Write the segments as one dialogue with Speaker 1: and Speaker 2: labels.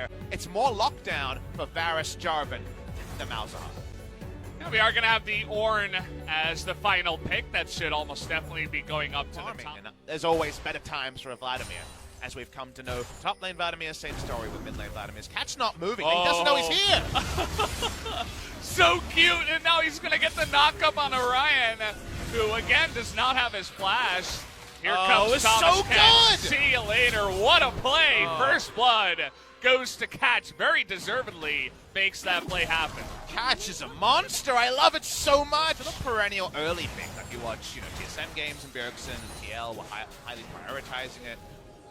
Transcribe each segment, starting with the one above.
Speaker 1: here. It's more lockdown for Varus Jarvan than Malzahar.
Speaker 2: Yeah, we are going to have the Ornn as the final pick. That should almost definitely be going up to the top.
Speaker 1: And there's always better times for a Vladimir, as we've come to know. Top lane Vladimir, same story with mid lane Vladimir's cat's not moving. He doesn't know he's here.
Speaker 2: So cute, and now he's going to get the knock-up on Orion, who again does not have his flash. Here comes Thomas
Speaker 1: so
Speaker 2: Cat.
Speaker 1: good.
Speaker 2: See you later. What a play. First blood goes to Catch very deservedly, makes that play happen.
Speaker 1: Catch is a monster. I love it so much. A little perennial early pick. Like you watch, TSM games and Bjergsen and TL were highly prioritizing it.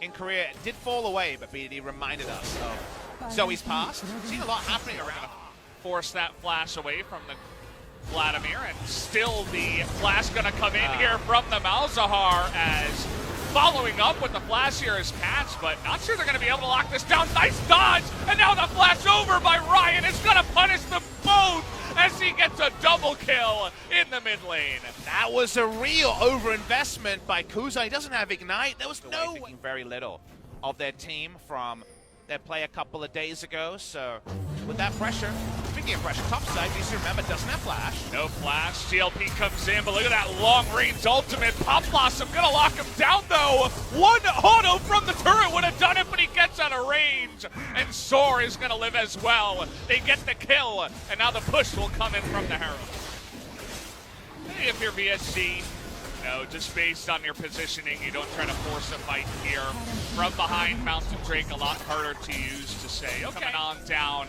Speaker 1: In Korea, it did fall away, but BD reminded us of Zoe's past. Seen a lot happening around.
Speaker 2: Force that flash away from the Vladimir, and still the flash gonna come in here from the Malzahar as following up with the flash here is Catch, but not sure they're gonna be able to lock this down. Nice dodge, and now the flash over by Ryan is gonna punish them both as he gets a double kill in the mid lane.
Speaker 1: That was a real overinvestment by Kuza. He doesn't have Ignite. There was no way. Very little of their team from their play a couple of days ago, so with that pressure, speaking of pressure, top side, you remember, doesn't have flash.
Speaker 2: No flash, GLP comes in, but look at that long-range ultimate. Pop Blossom gonna lock him down though. One auto from the turret would have done it, but he gets out of range, and Soar is gonna live as well. They get the kill, and now the push will come in from the Herald. Hey, if you're VSG, just based on your positioning, you don't try to force a fight here. From behind, Mountain Drake, a lot harder to use to say. Okay. Coming on down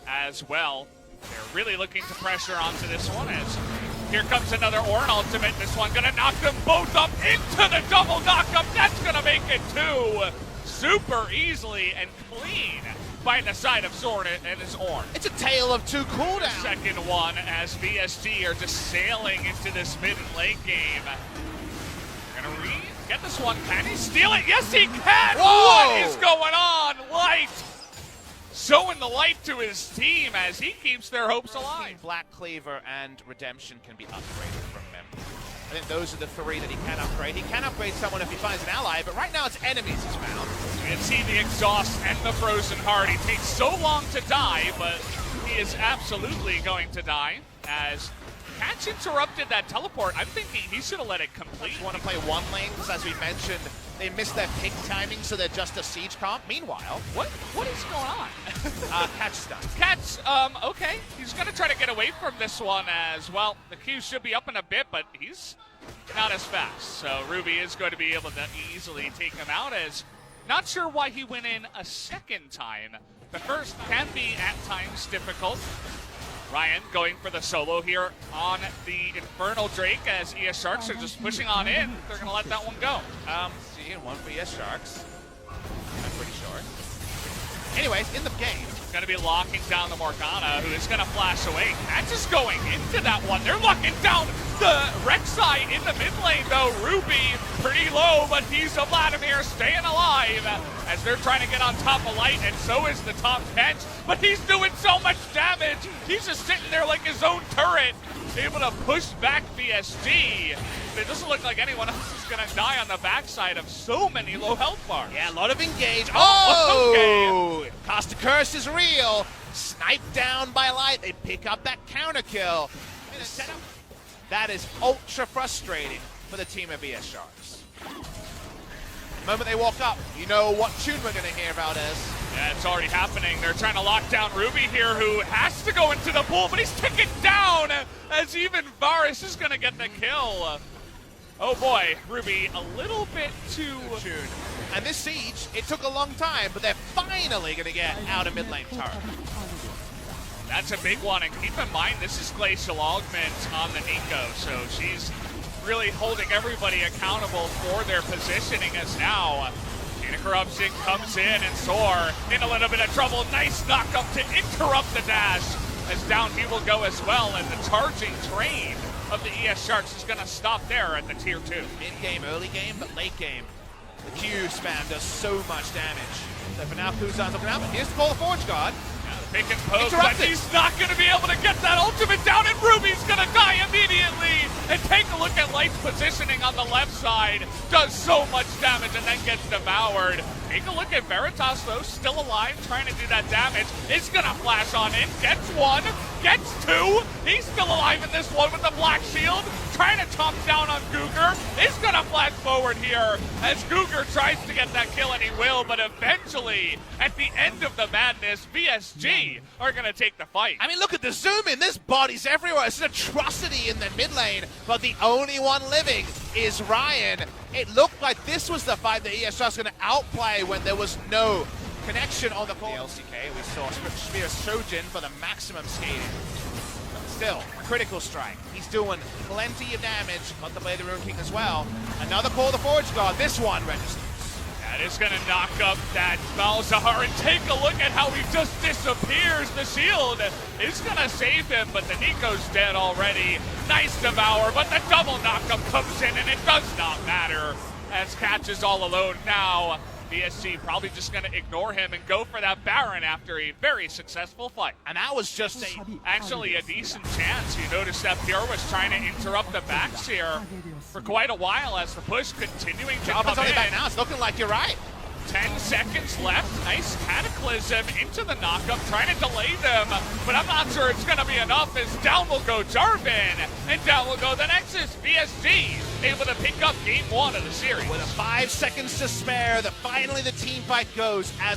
Speaker 2: as well. They're really looking to pressure onto this one as here comes another Ornn ultimate. This one gonna knock them both up into the double knock-up. That's gonna make it two super easily and clean by the side of Zorn and his Ornn.
Speaker 1: It's a tale of two cooldowns.
Speaker 2: Second one as VSG are just sailing into this mid and late game. Gonna get this one. Can he steal it? Yes, he can!
Speaker 1: Whoa!
Speaker 2: What is going on? Light showing the light to his team as he keeps their hopes alive.
Speaker 1: Black Cleaver and Redemption can be upgraded from him. I think those are the three that he can upgrade. He can upgrade someone if he finds an ally, but right now it's enemies he's found.
Speaker 2: You can see the exhaust and the frozen heart. He takes so long to die, but he is absolutely going to die as Catch interrupted that teleport. I'm thinking he should have let it complete.
Speaker 1: Want to play one lane, because as we mentioned, they missed their pick timing, so they're just a siege comp. Meanwhile,
Speaker 2: what is going on?
Speaker 1: Catch is done.
Speaker 2: Catch, okay. He's going to try to get away from this one as well. The Q should be up in a bit, but he's not as fast. So Ruby is going to be able to easily take him out as not sure why he went in a second time. The first can be at times difficult. Ryan going for the solo here on the Infernal Drake as ES Sharks are just pushing on in. They're going to let that one go.
Speaker 1: See, one for ES Sharks. I'm pretty sure. Anyways, in the game,
Speaker 2: going to be locking down the Morgana, who is going to flash away. Catch is going into that one. They're locking down the Rek'Sai in the mid lane, though. Ruby pretty low, but he's a Vladimir staying alive as they're trying to get on top of Light, and so is the top bench. But he's doing so much damage. He's just sitting there like his own turret, able to push back VSG. But it doesn't look like anyone else is going to die on the backside of so many low health bars.
Speaker 1: Yeah, a lot of engage.
Speaker 2: Okay.
Speaker 1: Costa Curse is real. Sniped down by Light. They pick up that counter kill. That is ultra frustrating for the team of ES Sharks. The moment they walk up, you know what tune we're going to hear about is.
Speaker 2: Yeah, it's already happening. They're trying to lock down Ruby here, who has to go into the pool, but he's taken down as even Varus is going to get the kill. Oh boy, Ruby a little bit too tuned.
Speaker 1: And this siege, it took a long time, but they're finally going to get out of mid lane turret.
Speaker 2: That's a big one, and keep in mind, this is Glacial Augment on the Nico, so she's really holding everybody accountable for their positioning as now Data Corruption comes in and Soar in a little bit of trouble. Nice knock up to interrupt the dash as down he will go as well, and the charging train of the ES Sharks is going to stop there at the tier 2.
Speaker 1: Mid-game, early game, but late game, the Q spam does so much damage. So for now, Kuzan's looking out, but here's the call of Forge Guard.
Speaker 2: Pick and poke, but he's not going to be able to get that ultimate down, and Ruby's going to die immediately. And take a look at Light's positioning on the left side. Does so much damage and then gets devoured. Take a look at Veritas, though, still alive, trying to do that damage. Is gonna flash on in, gets one, gets two. He's still alive in this one with the black shield, trying to top down on Googer. Is gonna flash forward here as Googer tries to get that kill, and he will, but eventually, at the end of the madness, VSG are gonna take the fight.
Speaker 1: I mean, look at the zoom in. There's bodies everywhere. It's an atrocity in the mid lane, but the only one living is Ryan. It looked like this was the fight that ESR was going to outplay when there was no connection on the court. The LCK, we saw Spear's Trojan for the maximum skating. But still, critical strike. He's doing plenty of damage. Got the Blade of the Rune King as well. Another call to Forge Guard. This one registers.
Speaker 2: That is going to knock up that Malzahar, and take a look at how he just disappears. The shield is going to save him, but the Nico's dead already. Nice devour, but the double knockup comes in, and it does not matter as Catch is all alone now. VSG probably just going to ignore him and go for that Baron after a very successful fight.
Speaker 1: And that was just
Speaker 2: actually a decent chance. You notice that Pure was trying to interrupt the backs here for quite a while as the push continuing to come in.
Speaker 1: Back now. It's looking like you're right.
Speaker 2: 10 seconds left. Nice Cataclysm into the knockup, trying to delay them, but I'm not sure it's going to be enough as down will go Jarvan, and down will go the Nexus. VSG able to pick up game 1 of the series.
Speaker 1: With 5 seconds to spare, finally the team fight goes as